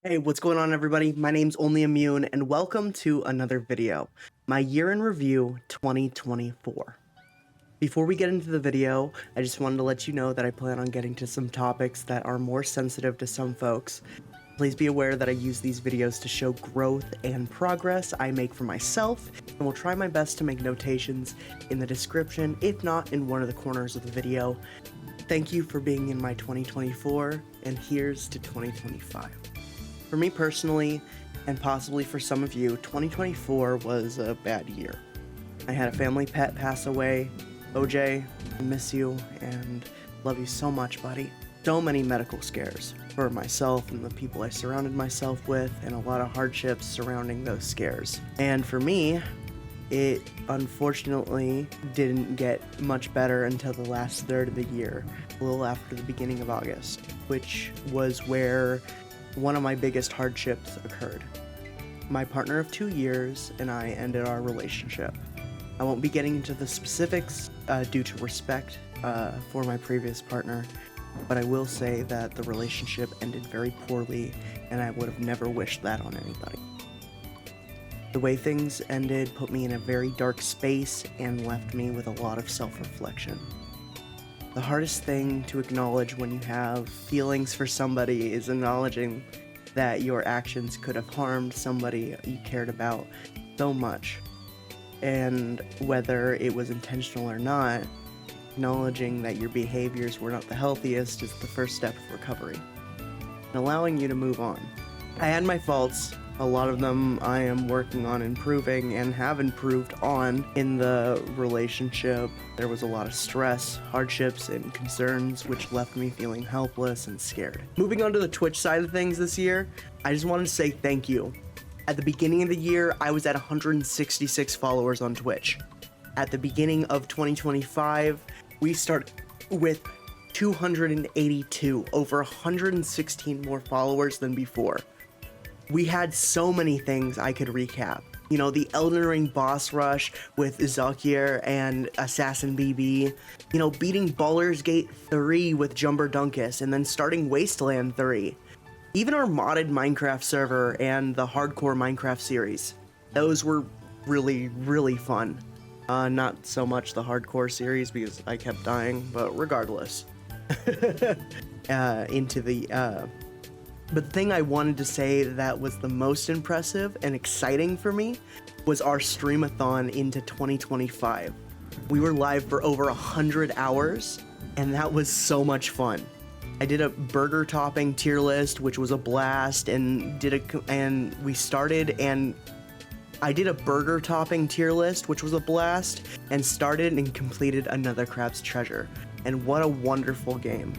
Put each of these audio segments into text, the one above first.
Hey, what's going on, everybody? My name's Only Immune, and welcome to another video, my year in review 2024. Before we get into the video, I just wanted to let you know that I plan on getting to some topics that are more sensitive to some folks. Please be aware that I use these videos to show growth and progress I make for myself, and will try my best to make notations in the description, if not in one of the corners of the video. Thank you for being in my 2024, and here's to 2025. For me personally, and possibly for some of you, 2024 was a bad year. I had a family pet pass away. OJ, I miss you and love you so much, buddy. So many medical scares for myself and the people I surrounded myself with, and a lot of hardships surrounding those scares. And for me, it unfortunately didn't get much better until the last third of the year, a little after the beginning of August, which was where one of my biggest hardships occurred. My partner of 2 years and I ended our relationship. I won't be getting into the specifics due to respect for my previous partner, but I will say that the relationship ended very poorly, and I would have never wished that on anybody. The way things ended put me in a very dark space and left me with a lot of self-reflection. The hardest thing to acknowledge when you have feelings for somebody is acknowledging that your actions could have harmed somebody you cared about so much. And whether it was intentional or not, acknowledging that your behaviors were not the healthiest is the first step of recovery, and allowing you to move on. I had my faults. A lot of them I am working on improving and have improved on in the relationship. There was a lot of stress, hardships, and concerns which left me feeling helpless and scared. Moving on to the Twitch side of things this year, I just wanted to say thank you. At the beginning of the year, I was at 166 followers on Twitch. At the beginning of 2025, we started with 282, over 116 more followers than before. We had so many things I could recap. You know, the Elden Ring boss rush with Zakir and Assassin BB. You know, beating Baldur's Gate 3 with Jumper Dunkus, and then starting Wasteland 3. Even our modded Minecraft server and the hardcore Minecraft series. Those were really, really fun. Not so much the hardcore series because I kept dying, but regardless. But the thing I wanted to say that was the most impressive and exciting for me was our streamathon into 2025. We were live for over 100 hours, and that was so much fun. I did a burger topping tier list, which was a blast, and I did a burger topping tier list, which was a blast, and started and completed Another Crab's Treasure. And what a wonderful game.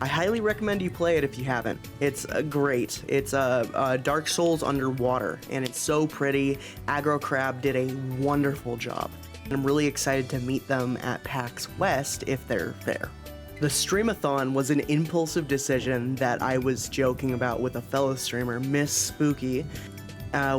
I highly recommend you play it if you haven't. It's great. It's Dark Souls underwater, and it's so pretty. Aggro Crab did a wonderful job. And I'm really excited to meet them at PAX West if they're there. The streamathon was an impulsive decision that I was joking about with a fellow streamer, Miss Spooky,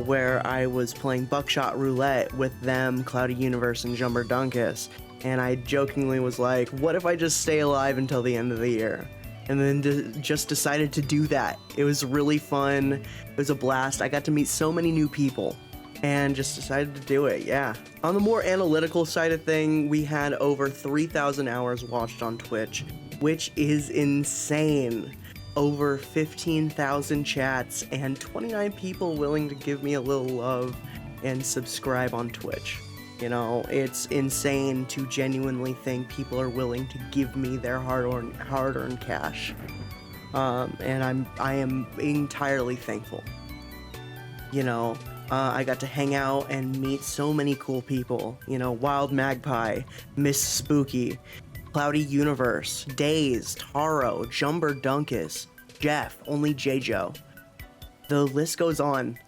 where I was playing Buckshot Roulette with them, Cloudy Universe, and Jumper Dunkus. And I jokingly was like, what if I just stay alive until the end of the year? And then just decided to do that. It was really fun. It was a blast. I got to meet so many new people and just decided to do it, yeah. On the more analytical side of thing, we had over 3,000 hours watched on Twitch, which is insane. Over 15,000 chats and 29 people willing to give me a little love and subscribe on Twitch. You know, it's insane to genuinely think people are willing to give me their hard-earned cash, and I am entirely thankful. You know, I got to hang out and meet so many cool people. You know, Wild Magpie, Miss Spooky, Cloudy Universe, Daze, Taro, Jumper Dunkus, Jeff, Only JJo. The list goes on.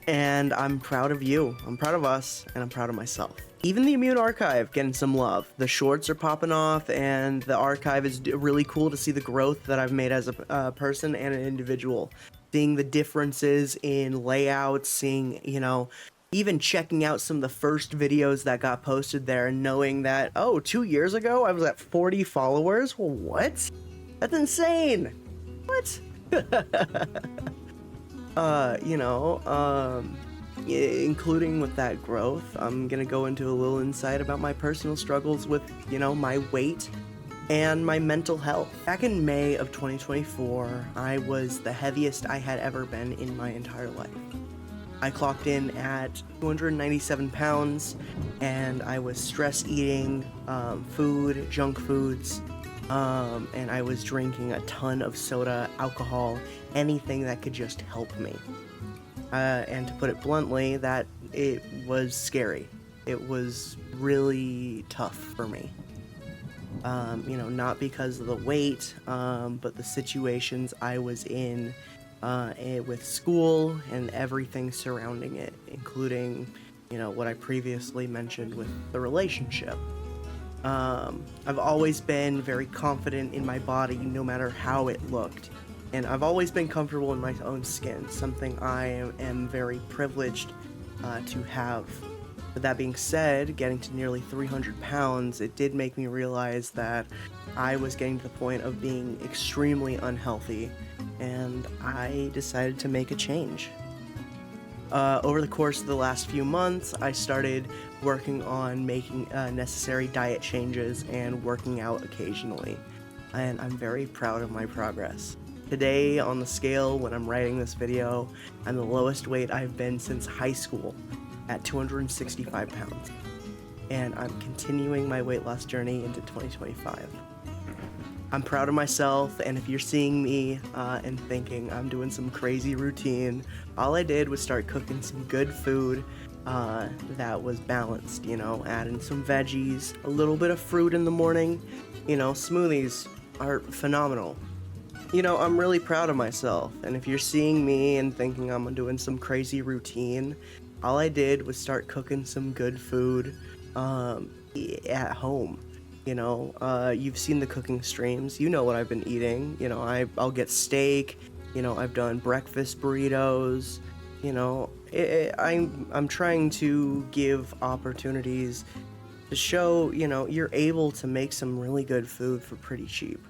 And I'm proud of you, I'm proud of us, and I'm proud of myself. Even the Immune Archive getting some love. The shorts are popping off, and the archive is really cool to see the growth that I've made as a person and an individual. Seeing the differences in layouts, seeing, you know, even checking out some of the first videos that got posted there and knowing that, oh, 2 years ago I was at 40 followers? Well, what? That's insane! What? you know, including with that growth, I'm gonna go into a little insight about my personal struggles with, my weight and my mental health. Back in May of 2024, I was the heaviest I had ever been in my entire life. I clocked in at 297 pounds, and I was stress eating food, junk foods, and I was drinking a ton of soda, alcohol, anything that could just help me. And to put it bluntly, that it was scary. It was really tough for me. Not because of the weight, but the situations I was in with school and everything surrounding it, including, what I previously mentioned with the relationship. I've always been very confident in my body, no matter how it looked. And I've always been comfortable in my own skin, something I am very privileged to have. But that being said, getting to nearly 300 pounds, it did make me realize that I was getting to the point of being extremely unhealthy, and I decided to make a change. Over the course of the last few months, I started working on making necessary diet changes and working out occasionally, and I'm very proud of my progress. Today, on the scale, when I'm writing this video, I'm the lowest weight I've been since high school, at 265 pounds, and I'm continuing my weight loss journey into 2025. I'm proud of myself, and if you're seeing me and thinking I'm doing some crazy routine, all I did was start cooking some good food that was balanced, adding some veggies, a little bit of fruit in the morning. Smoothies are phenomenal. I'm really proud of myself, and if you're seeing me and thinking I'm doing some crazy routine, all I did was start cooking some good food at home. You've seen the cooking streams. You know what I've been eating. I'll get steak. I've done breakfast burritos. I'm trying to give opportunities to show, you're able to make some really good food for pretty cheap.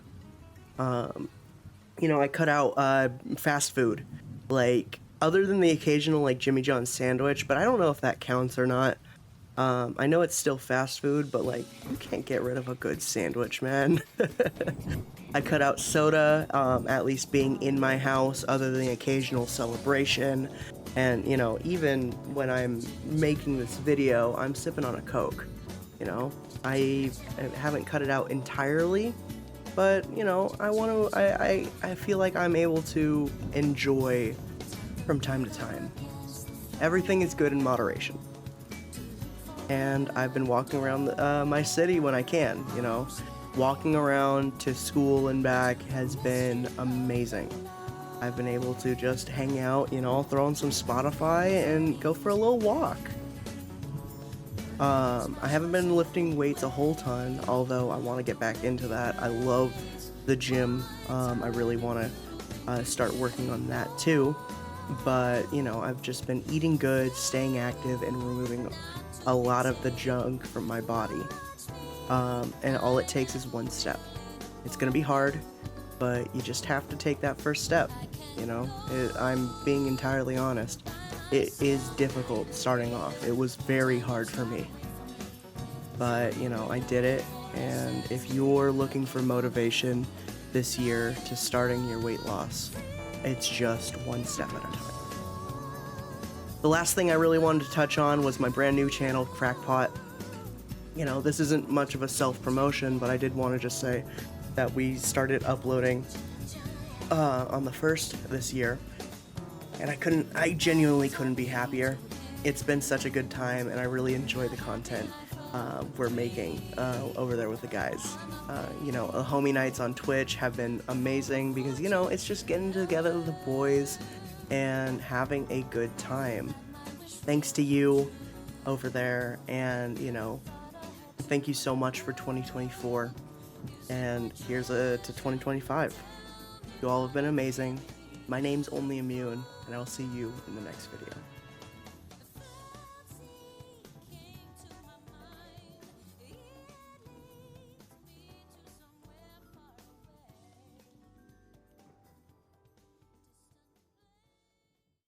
I cut out fast food, like, other than the occasional, like, Jimmy John's sandwich, but I don't know if that counts or not. I know it's still fast food, but, like, you can't get rid of a good sandwich, man. I cut out soda, at least being in my house, other than the occasional celebration. And, even when I'm making this video, I'm sipping on a Coke. I haven't cut it out entirely, but, I feel like I'm able to enjoy from time to time. Everything is good in moderation. And I've been walking around my city when I can, Walking around to school and back has been amazing. I've been able to just hang out, throw on some Spotify and go for a little walk. I haven't been lifting weights a whole ton, although I want to get back into that. I love the gym. I really want to start working on that too. But, I've just been eating good, staying active, and removing a lot of the junk from my body. And all it takes is one step. It's gonna be hard, but you just have to take that first step. I'm being entirely honest. It is difficult starting off. It was very hard for me. But, I did it. And if you're looking for motivation this year to starting your weight loss, it's just one step at a time. The last thing I really wanted to touch on was my brand new channel, Crackpot. This isn't much of a self-promotion, but I did want to just say that we started uploading on the 1st this year, and I genuinely couldn't be happier. It's been such a good time, and I really enjoy the content we're making over there with the guys. Homie nights on Twitch have been amazing because, it's just getting together with the boys and having a good time. Thanks to you over there, and, thank you so much for 2024, and here's to 2025. You all have been amazing. My name's Only Immune, and I'll see you in the next video.